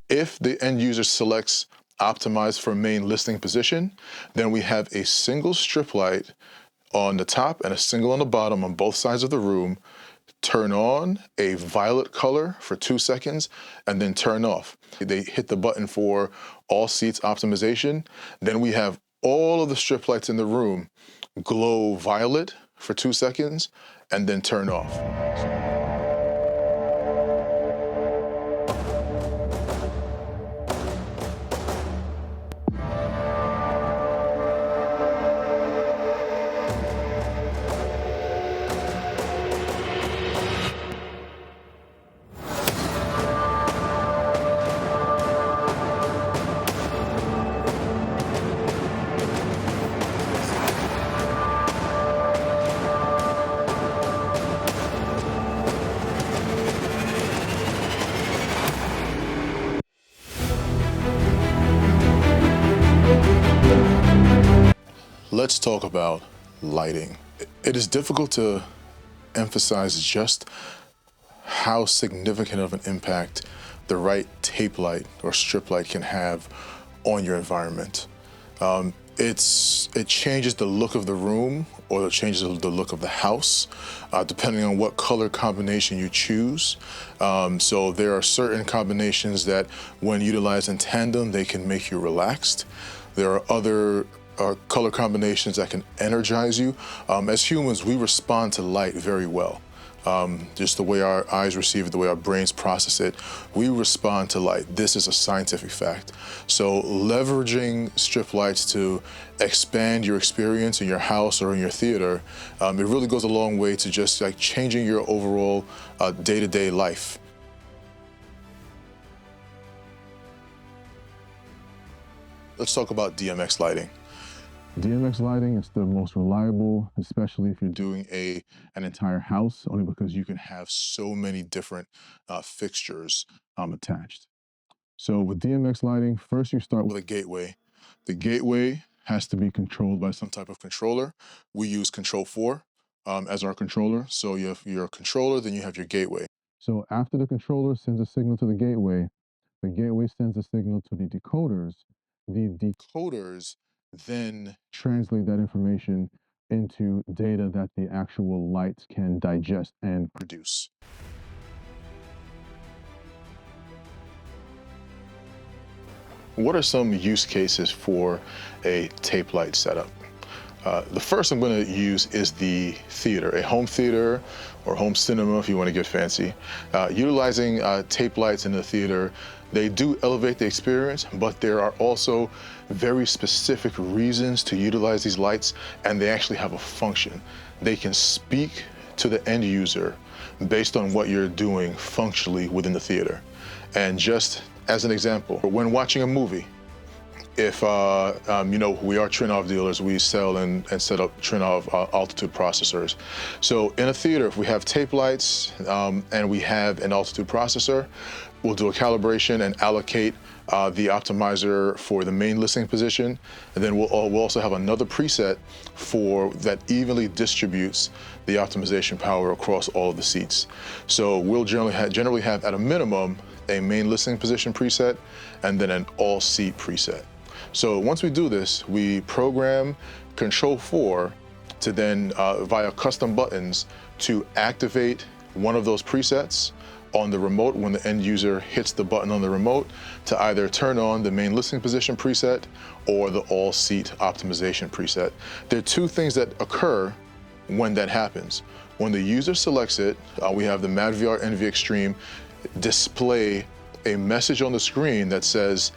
If the end user selects optimize for main listing position, then we have a single strip light on the top and a single on the bottom on both sides of the room, turn on a violet color for 2 seconds, and then turn off. They hit the button for all seats optimization. Then we have all of the strip lights in the room glow violet for 2 seconds and then turn off. Let's talk about lighting. It is difficult to emphasize just how significant of an impact the right tape light or strip light can have on your environment. It changes the look of the room, or it changes the look of the house, depending on what color combination you choose. So there are certain combinations that when utilized in tandem, they can make you relaxed. There are other color combinations that can energize you. As humans, we respond to light very well. Just the way our eyes receive it, the way our brains process it, we respond to light. This is a scientific fact. So leveraging strip lights to expand your experience in your house or in your theater, it really goes a long way to just like changing your overall day-to-day life. Let's talk about DMX lighting. DMX lighting is the most reliable, especially if you're doing an entire house, only because you can have so many different fixtures attached. So with DMX lighting, first you start with a gateway. The gateway has to be controlled by some type of controller. We use Control4 as our controller. So you have your controller, then you have your gateway. So after the controller sends a signal to the gateway sends a signal to the decoders. The decoders then translate that information into data that the actual lights can digest and produce. What are some use cases for a tape light setup? The first I'm going to use is the theater, a home theater or home cinema if you want to get fancy. Utilizing tape lights in the theater, they do elevate the experience, but there are also very specific reasons to utilize these lights, and they actually have a function. They can speak to the end user based on what you're doing functionally within the theater. And just as an example, when watching a movie, if, we are Trinnov dealers, we sell and set up Trinnov altitude processors. So in a theater, if we have tape lights and we have an altitude processor, we'll do a calibration and allocate the optimizer for the main listening position. And then we'll also have another preset for that evenly distributes the optimization power across all of the seats. So we'll generally have at a minimum a main listening position preset and then an all seat preset. So once we do this, we program Control4 to then, via custom buttons, to activate one of those presets on the remote when the end user hits the button on the remote to either turn on the main listening position preset or the all seat optimization preset. There are two things that occur when that happens. When the user selects it, we have the MadVR NV Extreme display a message on the screen that says,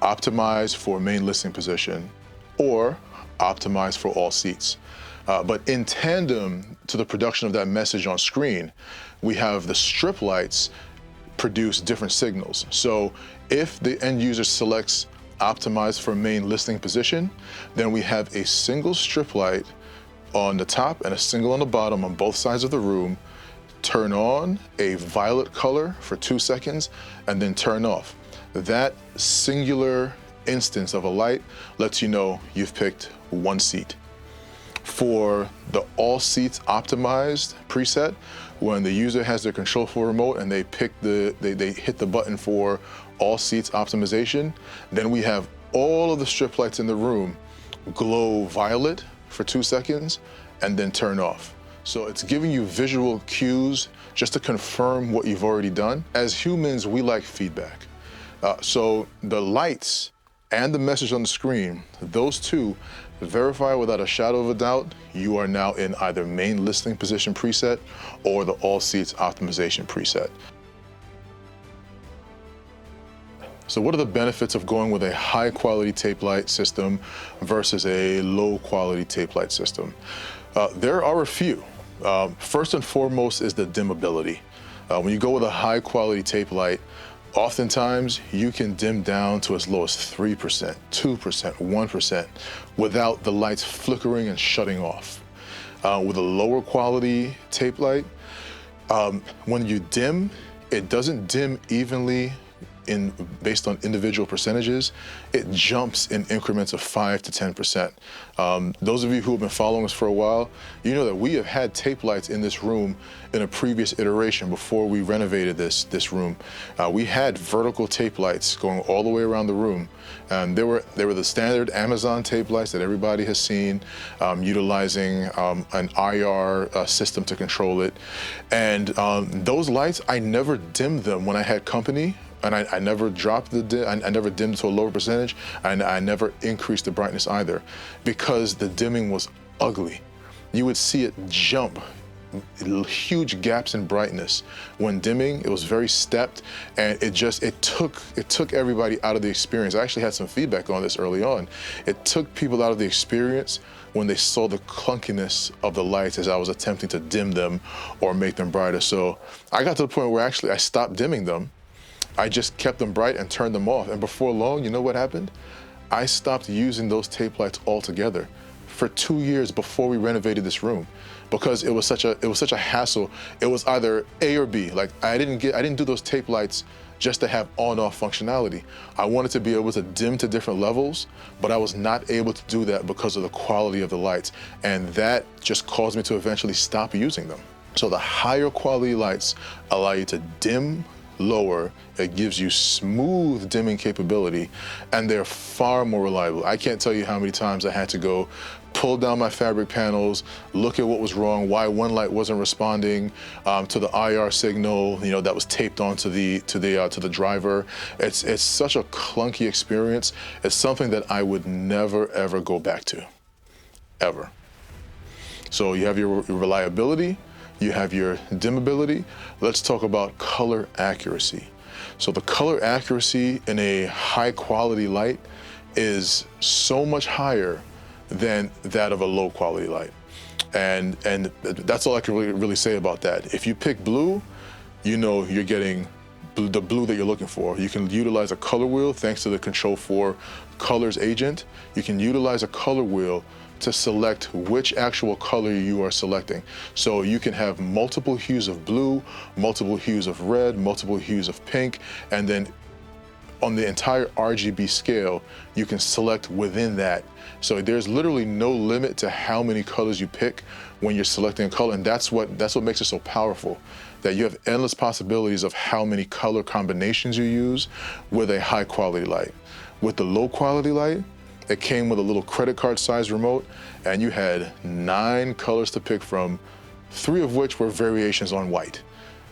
optimize for main listening position or optimize for all seats. But in tandem to the production of that message on screen, we have the strip lights produce different signals. So if the end user selects optimize for main listening position, then we have a single strip light on the top and a single on the bottom on both sides of the room, turn on a violet color for 2 seconds, and then turn off. That singular instance of a light lets you know you've picked one seat. For the all seats optimized preset, when the user has their control for remote and they hit the button for all seats optimization, then we have all of the strip lights in the room glow violet for 2 seconds and then turn off. So it's giving you visual cues just to confirm what you've already done. As humans, we like feedback. So the lights and the message on the screen, those two verify without a shadow of a doubt you are now in either main listening position preset or the all seats optimization preset. So what are the benefits of going with a high quality tape light system versus a low quality tape light system? There are a few. First and foremost is the dimmability. When you go with a high quality tape light, oftentimes you can dim down to as low as 3%, 2%, 1% without the lights flickering and shutting off. With a lower quality tape light, when you dim, it doesn't dim evenly based on individual percentages. It jumps in increments of 5 to 10%. Those of you who have been following us for a while, you know that we have had tape lights in this room in a previous iteration before we renovated this room. We had vertical tape lights going all the way around the room. And they were the standard Amazon tape lights that everybody has seen, utilizing an IR system to control it. And those lights, I never dimmed them when I had company. And I never dropped I never dimmed to a lower percentage, and I never increased the brightness either, because the dimming was ugly. You would see it jump, huge gaps in brightness. When dimming, it was very stepped, and it took everybody out of the experience. I actually had some feedback on this early on. It took people out of the experience when they saw the clunkiness of the lights as I was attempting to dim them or make them brighter. So I got to the point where actually I stopped dimming them. I just kept them bright and turned them off. And before long, you know what happened? I stopped using those tape lights altogether for 2 years before we renovated this room, because it was such a hassle. It was either A or B. Like I didn't do those tape lights just to have on-off functionality. I wanted to be able to dim to different levels, but I was not able to do that because of the quality of the lights. And that just caused me to eventually stop using them. So the higher quality lights allow you to dim lower. It gives you smooth dimming capability, and they're far more reliable. I can't tell you how many times I had to go pull down my fabric panels, look at what was wrong, why one light wasn't responding to the IR signal, that was taped onto the driver. It's such a clunky experience. It's something that I would never ever go back to, ever. So you have your reliability, you have your dimmability. Let's talk about color accuracy. So the color accuracy in a high quality light is so much higher than that of a low quality light. And that's all I can really say about that. If you pick blue, you're getting the blue that you're looking for. You can utilize a color wheel thanks to the Control 4 Colors agent. You can utilize a color wheel to select which actual color you are selecting. So you can have multiple hues of blue, multiple hues of red, multiple hues of pink, and then on the entire RGB scale, you can select within that. So there's literally no limit to how many colors you pick when you're selecting a color, and that's what makes it so powerful, that you have endless possibilities of how many color combinations you use with a high quality light. With the low quality light, it came with a little credit card size remote, and you had 9 colors to pick from, 3 of which were variations on white.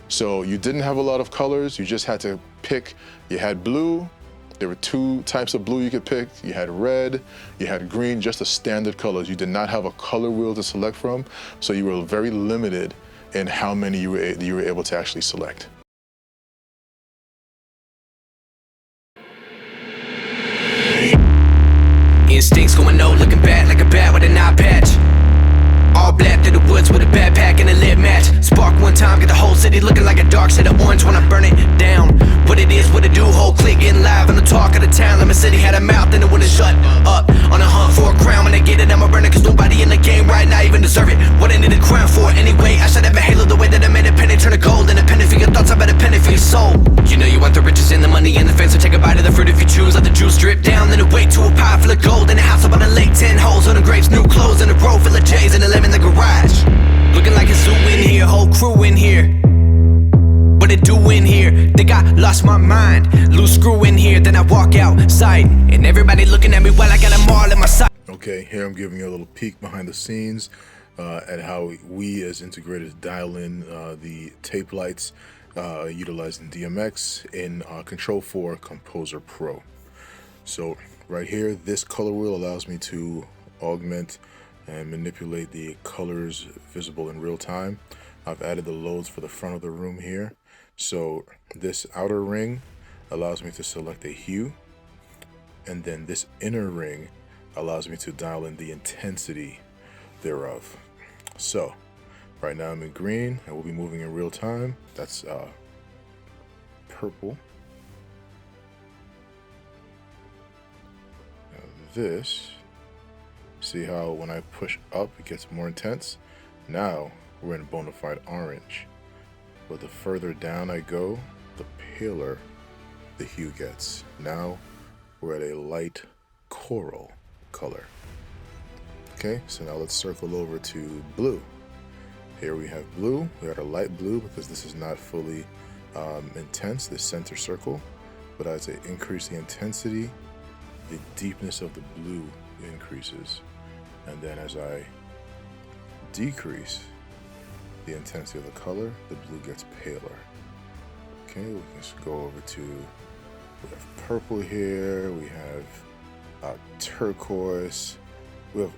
So you didn't have a lot of colors, you just had to pick. You had blue, there were 2 types of blue you could pick. You had red, you had green, just the standard colors. You did not have a color wheel to select from, so you were very limited in how many you were able to actually select. Instincts going no, looking bad like a bat with an eye patch. All black through the woods with a backpack and a lit match. Spark one time, get the whole city looking like a dark shade of orange when I burn it down. What it is, what it do, whole clique getting live on the talk of the town. Lemon City had a mouth and it wouldn't shut up. On a hunt for a crown, when they get it, I'ma burn it, cause nobody in the game right now even deserve it. What I need a crown for anyway, I should have a halo the way that I made a penny turn to gold. And a penny for your thoughts, I bet a penny for your soul. You know you want the riches and the money and the fame, so take a bite of the fruit if you choose. Let the juice drip down, then it wait to a pie full of gold. In a house up on a lake, 10 holes on the grapes, new clothes, and a road full of J's. lost my mind. Loose screw in here, then I walk outside, and everybody looking at me while I got them all in my sight. Okay, here I'm giving you a little peek behind the scenes at how we as integrators dial in the tape lights utilizing DMX in Control 4 Composer Pro. So right here, this color wheel allows me to augment and manipulate the colors visible in real time. I've added the loads for the front of the room here. So this outer ring allows me to select a hue, and then this inner ring allows me to dial in the intensity thereof. So right now I'm in green and we'll be moving in real time. That's purple. Now this, see how when I push up it gets more intense? Now we're in bona fide orange. But the further down I go, the paler the hue gets. Now we're at a light coral color. Okay, so now let's circle over to blue. Here we have blue. We got a light blue because this is not fully intense, this center circle. But as I increase the intensity, the deepness of the blue increases. And then as I decrease the intensity of the color, the blue gets paler. Okay, we can just go over to, we have purple here, we have turquoise, we have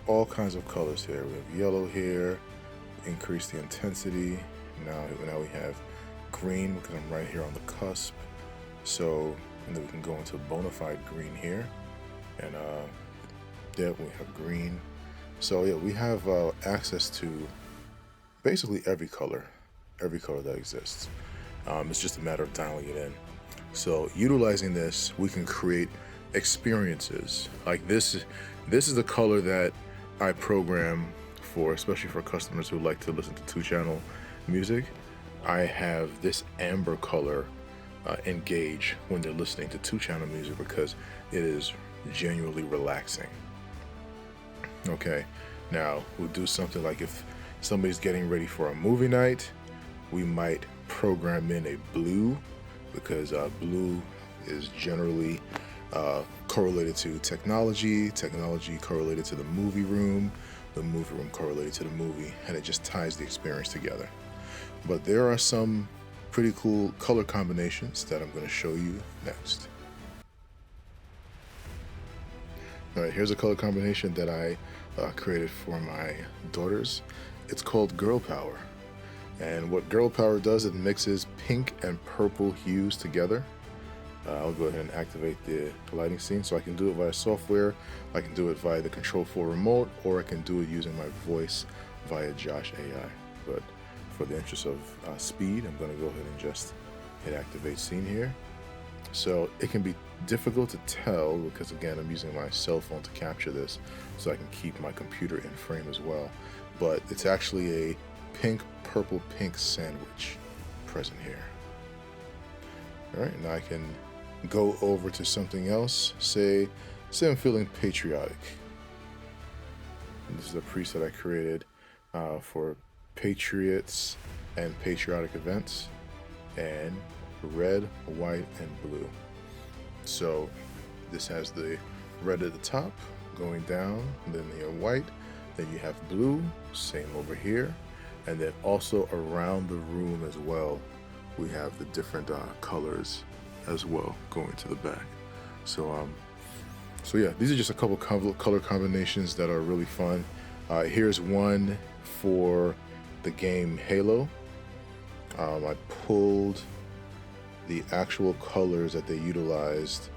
all kinds of colors here. We have yellow here, increase the intensity. Now we have green because I'm right here on the cusp. So, and then we can go into bona fide green here. And yeah, we have green. So yeah, we have access to basically every color that exists. It's just a matter of dialing it in. So utilizing this, we can create experiences. Like this is the color that I program for, especially for customers who like to listen to 2-channel music. I have this amber color engage when they're listening to 2-channel music because it is genuinely relaxing. Okay, now we'll do something like if somebody's getting ready for a movie night, we might program in a blue because blue is generally correlated to technology correlated to the movie room correlated to the movie, and it just ties the experience together. But there are some pretty cool color combinations that I'm going to show you next. All right, here's a color combination that I created for my daughters. It's called Girl Power. And what Girl Power does, it mixes pink and purple hues together. I'll go ahead and activate the lighting scene. So I can do it via software, I can do it via the Control 4 remote, or I can do it using my voice via Josh AI. But for the interest of speed, I'm going to go ahead and just hit activate scene here. So it can be difficult to tell because again, I'm using my cell phone to capture this so I can keep my computer in frame as well. But it's actually a pink, purple, pink sandwich present here. All right, now I can go over to something else. Say I'm feeling patriotic. And this is a preset I created for patriots and patriotic events, and red, white, and blue. So this has the red at the top going down, and then you have white, then you have blue, same over here, and then also around the room as well, we have the different colors as well going to the back. So yeah, these are just a couple color combinations that are really fun. Here's one for the game Halo. I pulled the actual colors that they utilized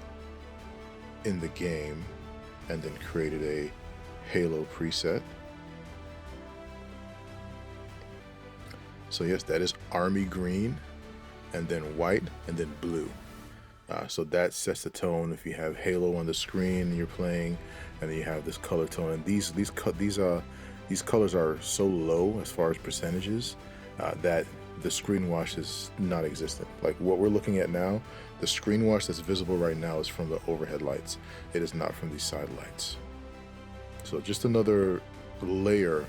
in the game and then created a Halo preset. So yes, that is army green, and then white, and then blue. So that sets the tone. If you have Halo on the screen and you're playing, and then you have this color tone, and these colors are so low as far as percentages that the screen wash is not existent. Like what we're looking at now, the screen wash that's visible right now is from the overhead lights. It is not from these side lights. So just another layer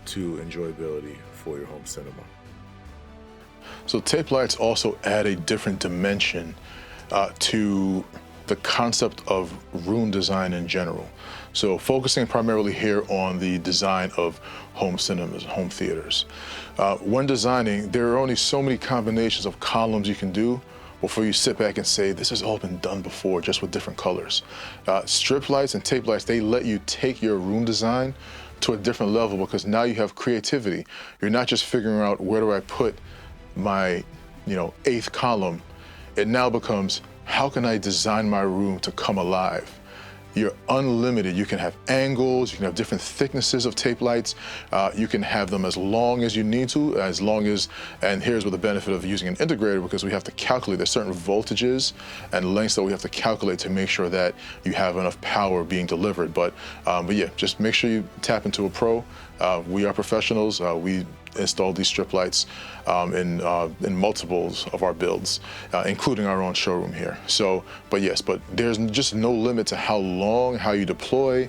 to enjoyability for your home cinema. So tape lights also add a different dimension to the concept of room design in general. So focusing primarily here on the design of home cinemas, home theaters. When designing, there are only so many combinations of columns you can do before you sit back and say, this has all been done before, just with different colors. Strip lights and tape lights, they let you take your room design to a different level because now you have creativity. You're not just figuring out where do I put my, eighth column. It now becomes, how can I design my room to come alive? You're unlimited. You can have angles, you can have different thicknesses of tape lights. You can have them as long as you need to, and here's where the benefit of using an integrator, because we have to calculate, there's certain voltages and lengths that we have to calculate to make sure that you have enough power being delivered. But yeah, just make sure you tap into a pro. We are professionals. We install these strip lights in multiples of our builds, including our own showroom here. So, but there's just no limit to how long, how you deploy,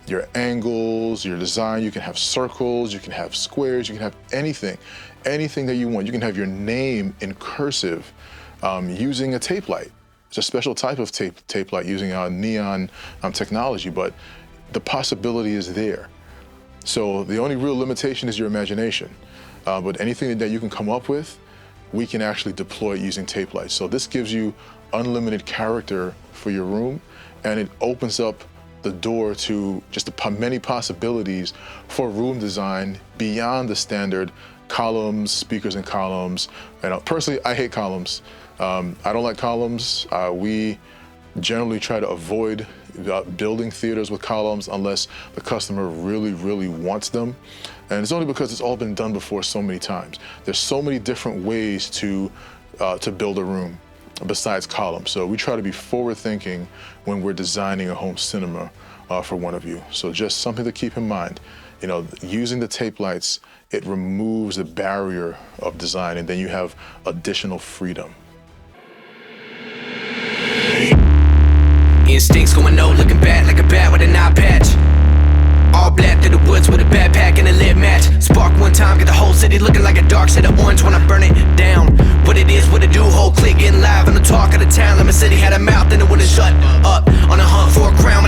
your angles, your design. You can have circles, you can have squares, you can have anything that you want. You can have your name in cursive using a tape light. It's a special type of tape light using neon technology, but the possibility is there. So the only real limitation is your imagination. But anything that you can come up with, we can actually deploy using tape lights. So this gives you unlimited character for your room, and it opens up the door to just many possibilities for room design beyond the standard columns, speakers and columns. And personally, I hate columns. I don't like columns. We generally try to avoid building theaters with columns unless the customer really, really wants them. And it's only because it's all been done before so many times. There's so many different ways to build a room besides columns. So we try to be forward thinking when we're designing a home cinema for one of you. So just something to keep in mind. Using the tape lights, it removes the barrier of design, and then you have additional freedom. Instincts going no, looking bad like a bat with an eye patch. All black through the woods with a backpack and a lit match. Spark one time, get the whole city looking like a dark shade of orange when I burn it down. What it is, what it do, whole clique getting live on the talk of the town. Lemon City had a mouth and it wouldn't shut up. On a hunt for a crown when